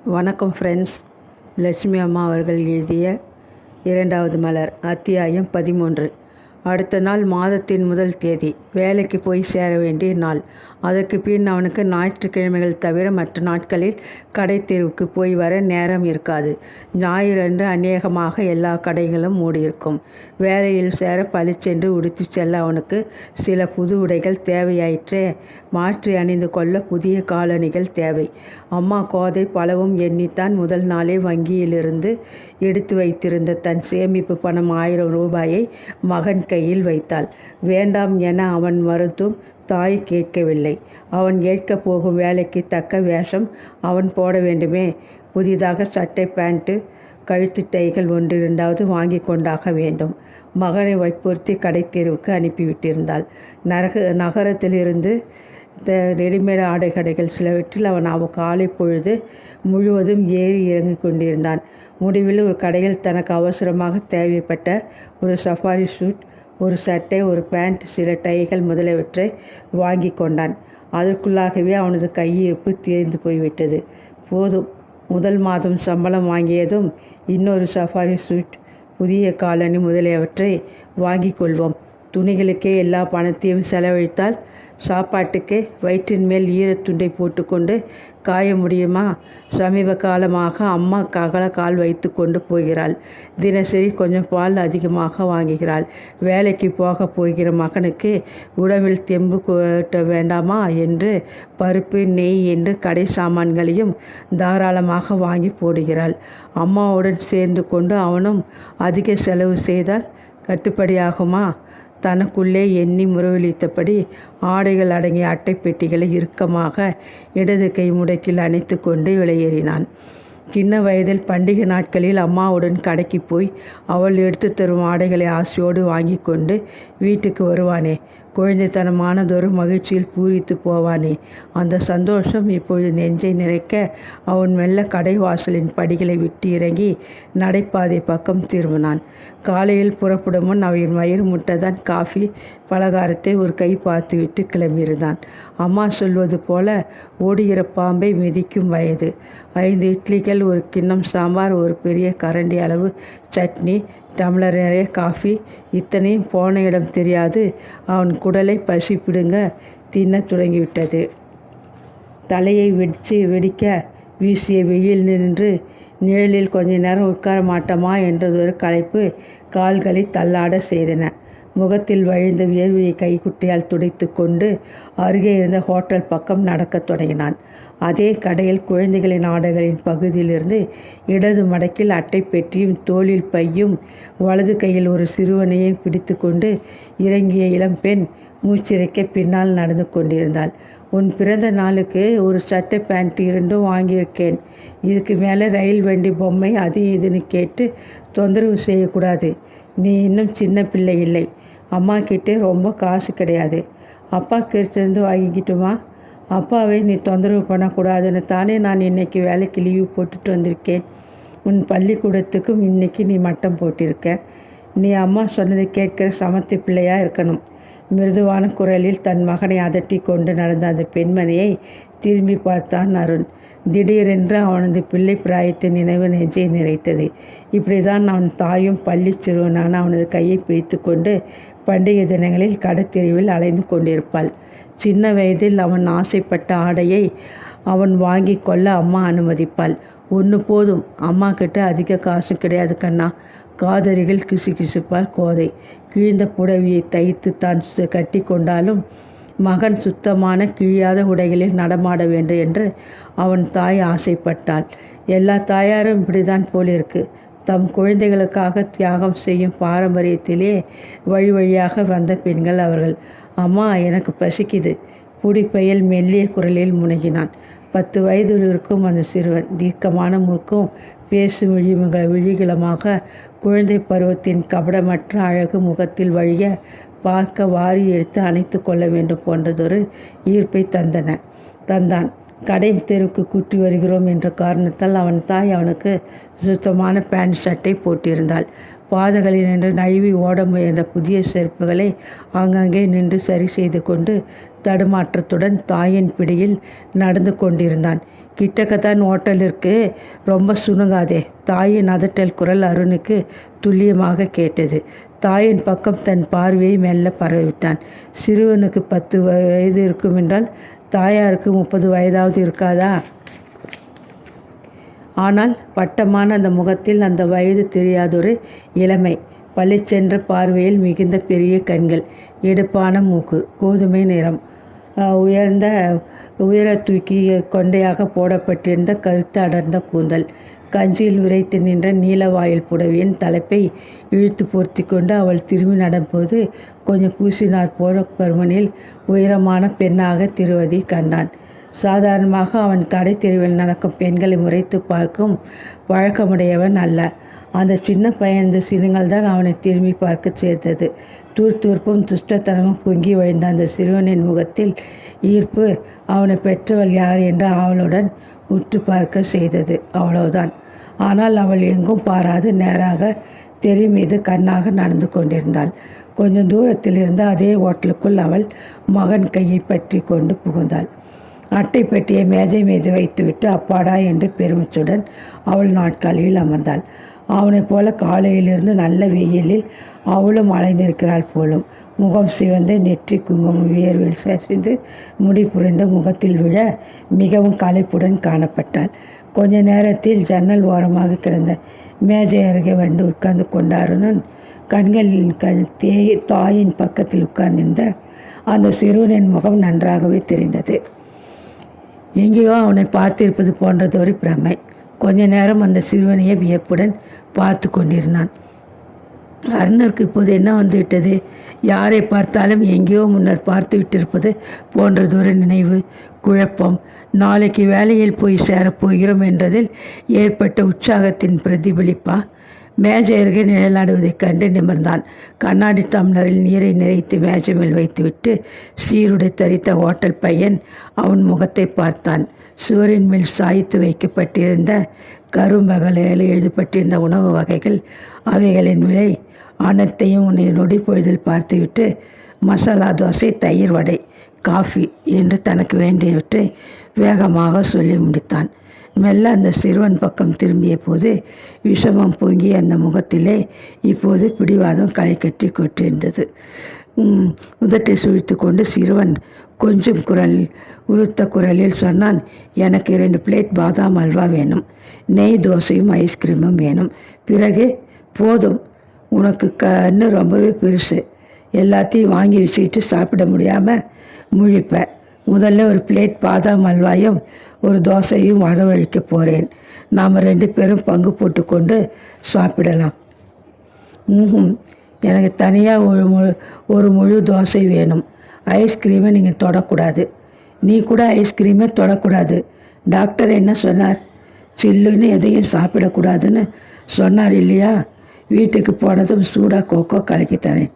வணக்கம் ஃப்ரெண்ட்ஸ். லட்சுமி அம்மா அவர்கள் எழுதிய 2வது மலர், அத்தியாயம் 13. அடுத்த நாள் மாதத்தின் முதல் தேதி. வேலைக்கு போய் சேர வேண்டிய நாள். அதற்கு பின் அவனுக்கு ஞாயிற்றுக்கிழமைகள் தவிர மற்ற நாட்களில் கடை தெருவுக்கு போய் வர நேரம் இருக்காது. ஞாயிறன்று அநேகமாக எல்லா கடைகளும் மூடியிருக்கும். வேலையில் சேர பளிச்சென்று உடுத்தி செல்ல அவனுக்கு சில புது உடைகள் தேவையாயிற்றே. மாற்றி அணிந்து கொள்ள புதிய காலணிகள் தேவை. அம்மா கோதை பலவும் எண்ணித்தான் முதல் நாளே வங்கியிலிருந்து எடுத்து வைத்திருந்த தன் சேமிப்பு பணம் 1000 ரூபாயை மகன் கையில் வைத்தாள். வேண்டாம் என அவன் மறுத்தும் தாய் கேட்கவில்லை. அவன் ஏற்கப் போகும் வேலைக்கு தக்க வேஷம் அவன் போட வேண்டுமே. புதிதாக சட்டை, பேண்ட்டு, கழுத்து டைகள் 1-2 வாங்கி கொண்டாக வேண்டும். மகனை வற்புறுத்தி கடை தெருவுக்கு அனுப்பிவிட்டிருந்தாள். நகரத்திலிருந்து ரெடிமேட் ஆடை கடைகள் சிலவற்றில் அவன் காலை பொழுது முழுவதும் ஏறி இறங்கி கொண்டிருந்தான். முடிவில் ஒரு கடையில் தனக்கு அவசரமாக தேவைப்பட்ட ஒரு சஃபாரி சூட், ஒரு சட்டை, ஒரு பேண்ட், சில டைகள் முதலியவற்றை வாங்கி கொண்டான். அதற்குள்ளாகவே அவனது கையிருப்பு தீர்ந்து போய்விட்டது. போதும், முதல் மாதம் சம்பளம் வாங்கியதும் இன்னொரு சஃபாரி சூட், புதிய காலணி முதலியவற்றை வாங்கி கொள்வோம். துணிகளுக்கே எல்லா பணத்தையும் செலவழித்தால் சாப்பாட்டுக்கு வயிற்றின் மேல் ஈரத்துண்டை போட்டுக்கொண்டு காய முடியுமா? சமீப காலமாக அம்மா கால் வைத்து கொண்டு போகிறாள். தினசரி கொஞ்சம் பால் அதிகமாக வாங்குகிறாள். வேலைக்கு போக போகிற மகனுக்கு உடம்பில் தெம்பு கூட்ட வேண்டாமா என்று பருப்பு, நெய் என்று கடை சாமான்களையும் தாராளமாக வாங்கி போடுகிறாள். அம்மாவுடன் சேர்ந்து கொண்டு அவனும் அதிக செலவு செய்தால் கட்டுப்படியாகுமா? தனக்குள்ளே எண்ணி முறவழித்தபடி ஆடைகள் அடங்கிய அட்டை பெட்டிகளை இறுக்கமாக இடது கை முடக்கில் அணைத்து கொண்டு வெளியேறினான். சின்ன வயதில் பண்டிகை நாட்களில் அம்மாவுடன் கடைக்கு போய் அவள் எடுத்து தரும் ஆடைகளை ஆசையோடு வாங்கி கொண்டு வீட்டுக்கு வருவானே. குழந்தைத்தனமானதொரு மகிழ்ச்சியில் பூரித்து போவானே. அந்த சந்தோஷம் இப்பொழுது நெஞ்சை நிறைக்க அவன் மெல்ல கடை வாசலின் படிகளை விட்டு இறங்கி நடைபாதை பக்கம் திரும்பினான். காலையில் புறப்படும் முன் அவன் வயிறு முட்டதான் காஃபி பலகாரத்தை ஒரு கை பார்த்துவிட்டு கிளம்பியிருந்தான். அம்மா சொல்வது போல ஓடுகிற பாம்பை மிதிக்கும் வயது. 5 இட்லிகள், ஒரு கிண்ணம் சாம்பார், ஒரு பெரிய கரண்டி அளவு சட்னி, டம்ளர் நிறைய காஃபி, இத்தனையும் போன இடம் தெரியாது அவன் குடலை பசி பிடுங்க தின்ன தொடங்கிவிட்டது. தலையை வெடிக்க வீசிய வெயில் நின்று நிழலில் கொஞ்ச நேரம் உட்கார மாட்டோமா என்றதொரு களைப்பு கால்களை தள்ளாட செய்தன. முகத்தில் வழிந்த வியர்வையை கைக்குட்டையால் துடைத்து கொண்டு அருகே இருந்த ஹோட்டல் பக்கம் நடக்கத் தொடங்கினான். அதே கடையில் குழந்தைகளின் ஆடைகளின் பகுதியிலிருந்து இடது மடக்கில் அட்டை பெட்டியும் தோளில் பையும் வலது கையில் ஒரு சிறுவனையும் பிடித்து கொண்டு இறங்கிய இளம்பெண் மூச்சிறைக்க பின்னால் நடந்து கொண்டிருந்தாள். உன் பிறந்த நாளுக்கு ஒரு சட்டை, பேண்ட் 2 வாங்கியிருக்கேன். இதுக்கு மேலே ரயில் வண்டி பொம்மை அது இதுன்னு கேட்டு தொந்தரவு செய்யக்கூடாது. நீ இன்னும் சின்ன பிள்ளை இல்லை. அம்மா கிட்டே ரொம்ப காசு கிடையாது. அப்பா கிட்டேருந்து வாங்கிக்கிட்டுமா? அப்பாவை நீ தொந்தரவு பண்ணக்கூடாதுன்னு தானே நான் இன்றைக்கி வேலைக்கு லீவு போட்டுட்டு வந்திருக்கேன். உன் பள்ளிக்கூடத்துக்கும் இன்றைக்கி நீ மட்டம் போட்டிருக்க. நீ அம்மா சொன்னதை கேட்கிற சமத்து பிள்ளையாக இருக்கணும். மிருதுவான குரலில் தன் மகனை அதட்டி கொண்டு நடந்த அந்த பெண்மணியை திரும்பி பார்த்தான் அருண். திடீரென்று அவனது பிள்ளை பிராயத்தை நினைவு நெஞ்சை நிறைத்தது. இப்படிதான் அவன் தாயும் பள்ளி சிறுவனான அவனது கையை பிடித்து கொண்டு பண்டிகை தினங்களில் கடைத்தெருவில் அலைந்து கொண்டிருப்பாள். சின்ன வயதில் அவன் ஆசைப்பட்ட ஆடையை அவன் வாங்கி கொள்ள அம்மா அனுமதிப்பாள். ஒன்று போதும், அம்மா கிட்ட அதிக காசு கிடையாது கண்ணா. காதறிகள் கிசுகிசுப்பால் கோதை. கிழிந்த புடவையை தைத்து தான் கட்டி கொண்டாலும் மகன் சுத்தமான கிழியாத உடைகளில் நடமாட வேண்டும் என்று அவன் தாய் ஆசைப்பட்டாள். எல்லா தாயாரும் இப்படிதான் போலிருக்கு. தம் குழந்தைகளுக்காக தியாகம் செய்யும் பாரம்பரியத்திலே வழி வழியாக வந்த பெண்கள் அவர்கள். அம்மா, எனக்கு பசிக்குது. புடிப்பையில் மெல்லிய குரலில் முனகினான். 10 வயதில் இருக்கும் அந்த சிறுவன் தீர்க்கமான மூக்கும் பேசும் விழிகளுமாக குழந்தை பருவத்தின் கபடமற்ற அழகு முகத்தில் வழிய பார்க்க வாரி எடுத்து அணைத்து கொள்ள வேண்டும் போன்றதொரு ஈர்ப்பை தந்தான். கடை தெருவுக்கு கூட்டி வருகிறோம் என்ற காரணத்தால் அவன் தாய் அவனுக்கு சுத்தமான பேண்ட் ஷர்ட்டை போட்டிருந்தாள். பாதைகளில் நின்று நழுவி ஓட முயன்ற புதிய செருப்புகளை அங்கங்கே நின்று சரி செய்து கொண்டு தடுமாற்றத்துடன் தாயின் பிடியில் நடந்து கொண்டிருந்தான். கிட்டக்கத்தான் ஓட்டலிற்கு, ரொம்ப சுணுங்காதே. தாயின் அதட்டல் குரல் அருணுக்கு துல்லியமாக கேட்டது. தாயின் பக்கம் தன் பார்வையை மெல்ல பரவிவிட்டான். சிறுவனுக்கு 10 வயது இருக்குமென்றால் தாயாருக்கு 30 வயதாவது இருக்காதா? ஆனால் வட்டமான அந்த முகத்தில் அந்த வயது தெரியாதொரு இளமை. பளிச்சென்ற பார்வையில் மிகுந்த பெரிய கண்கள், எடுப்பான மூக்கு, கோதுமை நிறம், உயர தூக்கி கொண்டையாக போடப்பட்டிருந்த கருத்து அடர்ந்த கூந்தல், கஞ்சியில் விரைத்து நின்ற நீலவாயில் புடவையின் தலைப்பை இழுத்து பொருத்தி கொண்டு அவள் திரும்பி நடம்போது கொஞ்சம் பூசினார் போல பருமனில் உயரமான பெண்ணாக திருவதி கண்டான். சாதாரணமாக அவன் கடை தெருவில் நடக்கும் பெண்களை முறைத்து பார்க்கும் வழக்கமுடையவன் அல்ல. அந்த சின்ன பையன் சினுங்கள் தான் அவனை திரும்பி பார்க்க சேர்த்தது. தூர்த்தூர்ப்பும் துஷ்டத்தனமும் பொங்கி வழிந்த அந்த சிறுவனின் முகத்தில் ஈர்ப்பு அவனை பெற்றவள் யார் என்ற அவளுடன் உற்று பார்க்க செய்தது. அவ்வளவுதான். ஆனால் அவள் எங்கும் பாராது நேராக தெரு மீது கண்ணாக நடந்து கொண்டிருந்தாள். கொஞ்சம் தூரத்தில் இருந்த அதே ஓட்டலுக்குள் அவள் மகன் கையை பற்றி கொண்டு புகுந்தாள். அட்டை பெட்டியை மேஜை மீது வைத்துவிட்டு அப்பாடா என்று பெருமிச்சுடன் அவள் நாட்காலியில் அமர்ந்தாள். அவனைப் போல காலையிலிருந்து நல்ல வெயிலில் அவளும் அலைந்திருக்கிறாள் போலும். முகம் சிவந்து, நெற்றி குங்குமம் வியர்வில் சசிந்து, முடி புரண்டு முகத்தில் விழ மிகவும் களைப்புடன் காணப்பட்டாள். கொஞ்ச நேரத்தில் ஜன்னல் ஓரமாக கிடந்த மேஜை அருகே வந்து உட்கார்ந்து கொண்டாருன்னு கண்களின் தாயின் பக்கத்தில் உட்கார்ந்திருந்த அந்த சிறுவனின் முகம் நன்றாகவே தெரிந்தது. எங்கேயோ அவனை பார்த்திருப்பது போன்றதொரு பிரமை. கொஞ்ச நேரம் அந்த சிறுவனையை வியப்புடன் பார்த்து கொண்டிருந்தான். அருணருக்கு இப்போது என்ன வந்துவிட்டது? யாரை பார்த்தாலும் எங்கேயோ முன்னர் பார்த்து விட்டிருப்பது போன்றதொரு நினைவு, குழப்பம். நாளைக்கு வேலையில் போய் சேரப்போகிறோம் என்றதில் ஏற்பட்ட உற்சாகத்தின் பிரதிபலிப்பா? மேஜை அருகே நிழலாடுவதைக் கண்டு நிமிர்ந்தான். கண்ணாடி டம்ளரில் நீரை நிறைத்து மேஜை மேல் வைத்துவிட்டு சீருடை தரித்த ஹோட்டல் பையன் அவன் முகத்தை பார்த்தான். சுவரின் மேல் சாய்த்து வைக்கப்பட்டிருந்த கரும்பகலையில் எழுதப்பட்டிருந்த உணவு வகைகள், அவைகளின் விலை அனைத்தையும் நொடி பொழுதில் பார்த்துவிட்டு மசாலா தோசை, தயிர் வடை, காஃபி என்று தனக்கு வேண்டியவற்றை வேகமாக சொல்லி முடித்தான். மெல்ல அந்த சிறுவன் பக்கம் திரும்பிய போது விஷமம் பொங்கிய அந்த முகத்திலே இப்போது பிடிவாதம் களை கட்டி கொண்டிருந்தது. உதட்டை சுழித்து கொண்டு சிறுவன் கொஞ்சம் உறுத்த குரலில் சொன்னான், எனக்கு 2 பிளேட் பாதாம் அல்வா வேணும், நெய் தோசையும் ஐஸ்கிரீமும் வேணும். பிறகு போதும், உனக்கு கண்ணு ரொம்பவே பெருசு, எல்லாத்தையும் வாங்கி வச்சுக்கிட்டு சாப்பிட முடியாமல் முழிப்ப. முதல்ல ஒரு பிளேட் பாதாம் அல்வாயும் ஒரு தோசையும் வரவழைக்க போகிறேன். நாம் 2 பேரும் பங்கு போட்டுக்கொண்டு சாப்பிடலாம். எனக்கு தனியாக ஒரு முழு தோசை வேணும். ஐஸ்கிரீமை நீங்கள் தொடக்கூடாது. நீ கூட ஐஸ்கிரீமே தொடக்கூடாது. டாக்டர் என்ன சொன்னார்? சில்லுன்னு எதையும் சாப்பிடக்கூடாதுன்னு சொன்னார் இல்லையா? வீட்டுக்கு போனதும் சூடாக கோகோ கலக்கி தரேன்.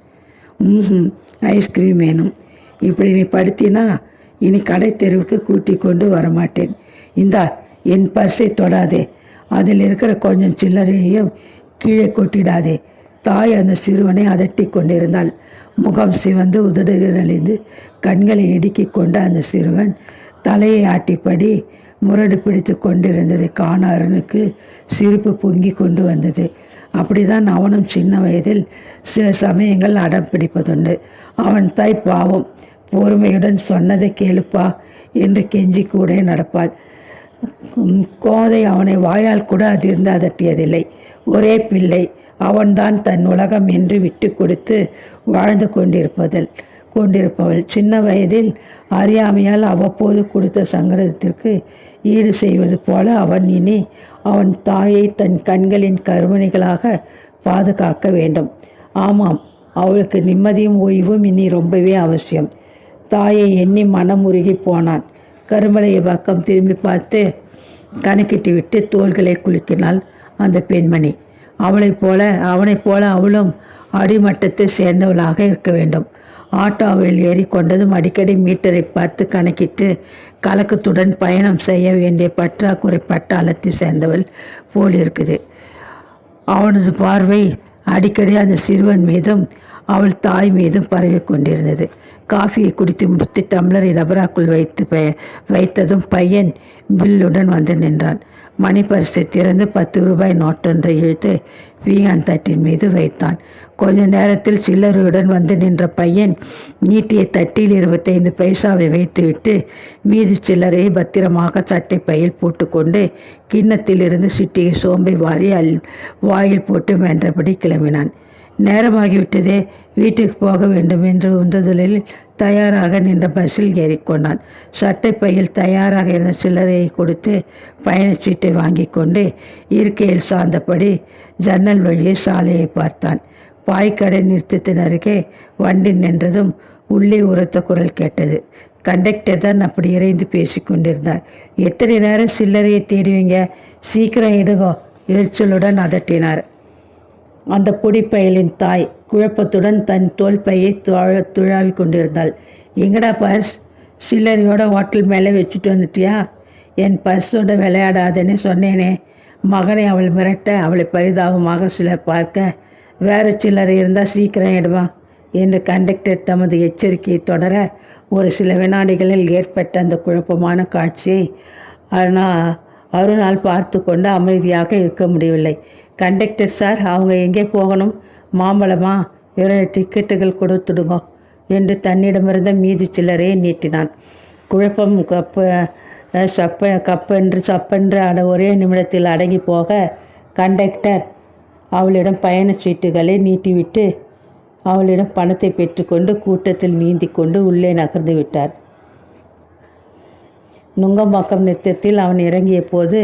ஐஸ்கிரீம் வேணும். இப்படி நீ படுத்தினா இனி கடை தெருவுக்கு கூட்டி கொண்டு வரமாட்டேன். இந்தா, என் பர்ஸை தொடாதே. அதில் இருக்கிற கொஞ்சம் சில்லறையையும் கீழே கொட்டிடாதே. தாய் அந்த சிறுவனை அதட்டி கொண்டிருந்தாள். முகம் சிவந்து உதடுகள் நலிந்து கண்களை இடுக்கி கொண்ட அந்த சிறுவன் தலையை ஆட்டிப்படி முரடு பிடித்து கொண்டிருந்ததை காண அருணுக்கு சிரிப்பு பொங்கி கொண்டு வந்தது. அப்படிதான் அவனும் சின்ன வயதில் சில சமயங்கள் அடம் பிடிப்பதுண்டு. அவன் தாய் பாவம், பொறுமையுடன் சொன்னதை கேளுப்பா என்று கெஞ்சி கூட நடப்பாள். கோதை அவனை வாயால் கூட அதிர்ந்து அதட்டியதில்லை. ஒரே பிள்ளை, அவன்தான் தன் உலகம் என்று விட்டு கொடுத்து வாழ்ந்து கொண்டிருப்பவள். சின்ன வயதில் அறியாமையால் அவ்வப்போது கொடுத்த சங்கடத்திற்கு ஈடு செய்வது போல அவன் இனி அவன் தாயை தன் கண்களின் கருமணிகளாக பாதுகாக்க வேண்டும். ஆமாம், அவளுக்கு நிம்மதியும் ஓய்வும் இனி ரொம்பவே அவசியம். தாயை எண்ணி மனமுருகி போனான். கருமலையை பக்கம் திரும்பி பார்த்து கணக்கிட்டு விட்டு தோள்களை குலுக்கினாள் அந்த பெண்மணி. அவனைப் போல அவளும் அடிமட்டத்தை சேர்ந்தவளாக இருக்க வேண்டும். ஆட்டோவில் ஏறிக்கொண்டதும் அடிக்கடி மீட்டரை பார்த்து கணக்கிட்டு கலக்கத்துடன் பயணம் செய்ய வேண்டிய பற்றாக்குறை பட்டாளத்தை சேர்ந்தவள் போல் இருக்குது. அவனது பார்வை அடிக்கடி அந்த சிறுவன் மீதும் அவள் தாய் மீதும் பரவி கொண்டிருந்தது. காஃபியை குடித்து முடித்து டம்ளரை ரபராக்குள் வைத்ததும் பையன் பில்லுடன் வந்து நின்றான். மணி பரிசை திறந்து 10 ரூபாய் நோட்டொன்றை இழுத்து வீங்கான் தட்டின் மீது வைத்தான். கொஞ்ச நேரத்தில் சில்லறையுடன் வந்து நின்ற பையன் நீட்டிய தட்டில் 25 பைசாவை வைத்துவிட்டு மீதி சில்லறையை பத்திரமாக சட்டை பையில் போட்டுக்கொண்டு கிண்ணத்திலிருந்து சிட்டிகை சோம்பை வாரி வாயில் போட்டு மென்றபடி கிளம்பினான். நேரமாகிவிட்டதே, வீட்டுக்கு போக வேண்டும் என்று உந்துதலில் தயாராக நின்ற பஸ்ஸில் ஏறிக்கொண்டான். சட்டை பையில் தயாராக இருந்த சில்லறையை கொடுத்து பயணச்சீட்டை வாங்கி கொண்டு இருக்கையில் சார்ந்தபடி ஜன்னல் வழியே சாலையை பார்த்தான். பாய்க்கடை நிறுத்தத்தின் அருகே வண்டி நின்றதும் உள்ளே உரத்த குரல் கேட்டது. கண்டக்டர் தான் அப்படி இறைந்து பேசி கொண்டிருந்தார். எத்தனை நேரம் சில்லறையை தேடுவீங்க, சீக்கிரம் எடுங்கோ, எரிச்சலுடன் அதட்டினார். அந்த பொடிப்பயலின் தாய் குழப்பத்துடன் தன் தோல் பையை துழாவி கொண்டிருந்தாள். எங்கடா பர்ஸ்? சில்லறையோட ஹோட்டல் மேலே வச்சுட்டு வந்துட்டியா? என் பர்ஸோட விளையாடாதேன்னு சொன்னேனே. மகனை அவள் மிரட்ட அவளை பரிதாபமாக சிலர் பார்க்க, வேறு சில்லறை இருந்தால் சீக்கிரம் எடுவான் என்று கண்டக்டர் தமது எச்சரிக்கையை தொடர, ஒரு சில வினாடிகளில் ஏற்பட்ட அந்த குழப்பமான காட்சியை அருணால் பார்த்து கொண்டு அமைதியாக இருக்க முடியவில்லை. கண்டக்டர் சார், அவங்க எங்கே போகணும்? மாம்பழமா? 2 டிக்கெட்டுகள் கொடுத்துடுங்க என்று தன்னிடமிருந்த மீதி சில்லறையை நீட்டினான். குழப்பம் சப்பென்று ஒரே நிமிடத்தில் அடங்கி போக கண்டக்டர் அவளிடம் பயணச் சீட்டுகளை நீட்டிவிட்டு அவளிடம் பணத்தை பெற்றுக்கொண்டு கூட்டத்தில் நீந்தி கொண்டு உள்ளே நகர்ந்து விட்டார். நுங்கம்பாக்கம் நிறுத்தத்தில் அவன் இறங்கிய போது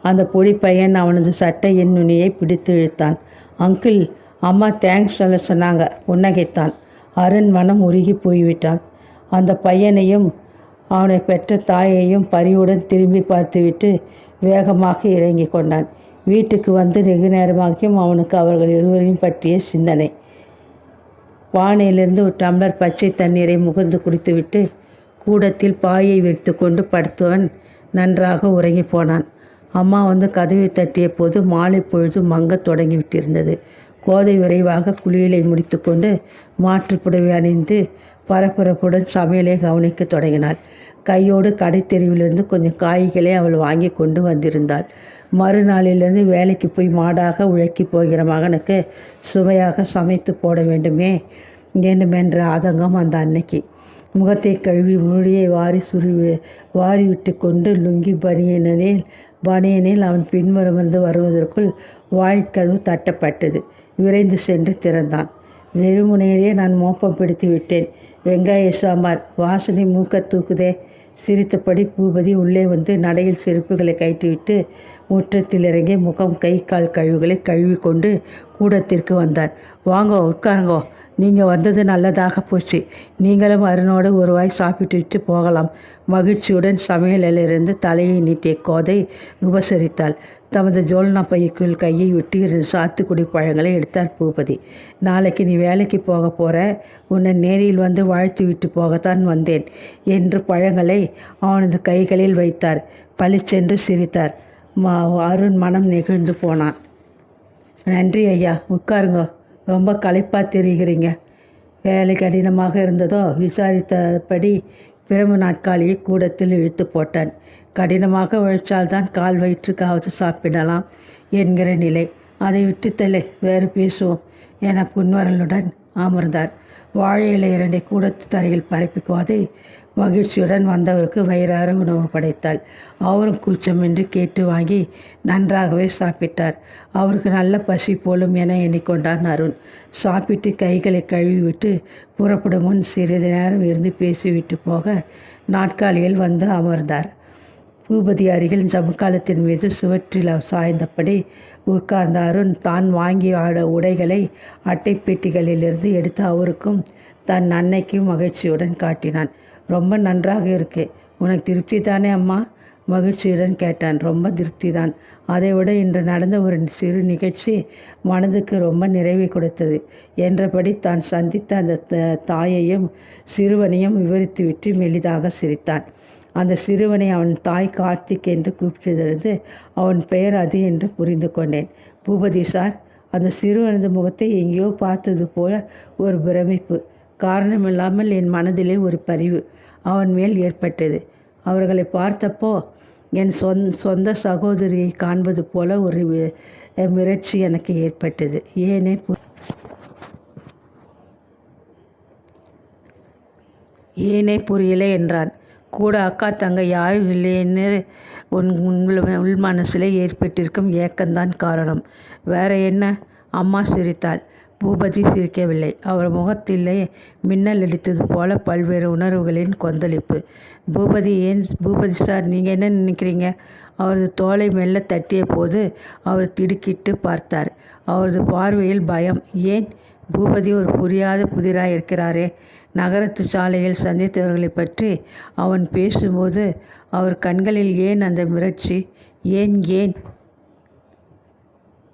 அந்த பொடி பையன் அவனது சட்டையின் நுனியை பிடித்து இழுத்தான். அங்கிள், அம்மா தேங்க்ஸ் சொல்ல சொன்னாங்க. புன்னகைத்தான். அருண் மனம் உருகி போய்விட்டான். அந்த பையனையும் அவனை பெற்ற தாயையும் பரிவுடன் திரும்பி பார்த்துவிட்டு வேகமாக இறங்கி கொண்டான். வீட்டுக்கு வந்து வெகு நேரமாகியும் அவனுக்கு அவர்கள் இருவரையும் பற்றிய சிந்தனை. பானையிலிருந்து ஒரு டம்ளர் பச்சை தண்ணீரை முகர்ந்து குடித்துவிட்டு கூடத்தில் பாயை விரித்து கொண்டு படுத்தவன் நன்றாக உறங்கி போனான். அம்மா வந்து கதவை தட்டிய போது மாலை பொழுது மங்கத் தொடங்கிவிட்டிருந்தது. கோதை விரைவாக குளியலை முடித்து கொண்டு மாற்றுப்புடவை அணிந்து பரபரப்புடன் சமையலை கவனிக்க தொடங்கினாள். கையோடு கடை தெருவிலிருந்து கொஞ்சம் காய்களை அவள் வாங்கி கொண்டு வந்திருந்தாள். மறுநாளிலிருந்து வேலைக்கு போய் மாடாக உழைக்கி போகிற மகனுக்கு சுவையாக சமைத்து போட வேண்டுமே வேண்டுமென்ற ஆதங்கம் அந்த அன்னைக்கு. முகத்தை கழுவி முடியை வாரி விட்டு கொண்டு லுங்கி பனியனில் அவன் பின்வரமிருந்து வருவதற்குள் வாயிற்கதவு தட்டப்பட்டது. விரைந்து சென்று திறந்தான். வெறுமுனையிலே நான் மோப்பம் பிடித்து விட்டேன். வெங்காய சாம்பார் வாசனை மூக்க தூக்குதே. சிரித்தபடி பூபதி உள்ளே வந்து நடையில் செருப்புகளை கட்டிவிட்டு முற்றத்தில் இறங்கி முகம் கை கால் கழுவுகளை கழுவி கொண்டு கூடத்திற்கு வந்தார். வாங்கோ, உட்காருங்கோ. நீங்கள் வந்தது நல்லதாக போச்சு. நீங்களும் அருணோடு ஒரு வாய் சாப்பிட்டுவிட்டு போகலாம். மகிழ்ச்சியுடன் சமையலிலிருந்து தலையை நீட்டிய கோதை உபசரித்தாள். தமது ஜோல்னா பைக்குள் கையை விட்டு 2 சாத்துக்குடி பழங்களை எடுத்தார் பூபதி. நாளைக்கு நீ வேலைக்கு போக போகிற, உன்னை நேரில் வந்து வாழ்த்து விட்டு போகத்தான் வந்தேன் என்று பழங்களை அவனது கைகளில் வைத்தார். பளிச்சென்று சிரித்தார். அருண் மனம் நெகிழ்ந்து போனான். நன்றி ஐயா, உட்காருங்க. ரொம்ப களைப்பாக தெரிகிறீங்க. வேலை கடினமாக இருந்ததோ? விசாரித்தபடி பிரம்பு நாட்காலியை கூடத்தில் இழுத்து போட்டான். கடினமாக உழைச்சால்தான் கால் வயிற்றுக்காவது சாப்பிடலாம் என்கிற நிலை. அதை விட்டுத்தலை, வேறு பேசுவோம் என புன்வரலுடன் அமர்ந்தார். வாழை இலை 2 கூடத்து தரையில் பரப்பிக்குவதை மகிழ்ச்சியுடன் வந்தவருக்கு வயிறார உணவு படைத்தாள். அவரும் கூச்சமின்றி கேட்டு வாங்கி நன்றாகவே சாப்பிட்டார். அவருக்கு நல்ல பசி போலும் என எண்ணிக்கொண்டான் அருண். சாப்பிட்டு கைகளை கழுவிவிட்டு புறப்படும் முன் சிறிது நேரம் இருந்து பேசிவிட்டு போக நாட்காலியில் வந்து அமர்ந்தார். பூபதி அருகில் ஜமுக்காலத்தின் மீது சுவற்றில் சாய்ந்தபடி உட்கார்ந்த அருண் தான் வாங்கிய உடைகளை அட்டை பெட்டிகளிலிருந்து எடுத்து அவருக்கும் தன் அன்னைக்கும் மகிழ்ச்சியுடன் காட்டினான். ரொம்ப நன்றாக இருக்கு. உனக்கு திருப்தி தானே அம்மா? மகிழ்ச்சியுடன் கேட்டான். ரொம்ப திருப்தி தான். அதைவிட இன்று நடந்த ஒரு சிறு நிகழ்ச்சி மனதுக்கு ரொம்ப நிறைவை கொடுத்தது என்றபடி தான் சந்தித்த அந்த தாயையும் சிறுவனையும் விவரித்துவிட்டு மெலிதாக சிரித்தான். அந்த சிறுவனை அவன் தாய் கார்த்திக் என்று கூப்பிட்டதிலிருந்து அவன் பெயர் அது என்று புரிந்து கொண்டேன். பூபதி சார், அந்த சிறுவனது முகத்தை எங்கேயோ பார்த்தது போல ஒரு பிரமிப்பு. காரணமில்லாமல் என் மனதிலே ஒரு பரிவு அவன் மேல் ஏற்பட்டது. அவர்களை பார்த்தப்போ என் சொந்த சகோதரியை காண்பது போல ஒரு மிரட்சி எனக்கு ஏற்பட்டது. ஏனே புரியலை என்றான். கூட அக்கா தங்க யாரும் இல்லைன்னு உள் மனசில் ஏற்பட்டிருக்கும் ஏக்கம்தான் காரணம். வேற என்ன? அம்மா சிரித்தாள். பூபதி சிரிக்கவில்லை. அவர் முகத்திலே மின்னல் அடித்தது போல பல்வேறு உணர்வுகளின் கொந்தளிப்பு. பூபதி சார், நீங்கள் என்ன நினைக்கிறீங்க? அவரது தோலை மெல்ல தட்டிய போது அவர் திடுக்கிட்டு பார்த்தார். அவரது பார்வையில் பயம். ஏன்? பூபதி ஒரு புரியாத புதிராக இருக்கிறாரே. நகரத்து சாலையில் சந்தித்தவர்களை பற்றி அவன் பேசும்போது அவர் கண்களில் ஏன் அந்த மிரட்சி? ஏன்?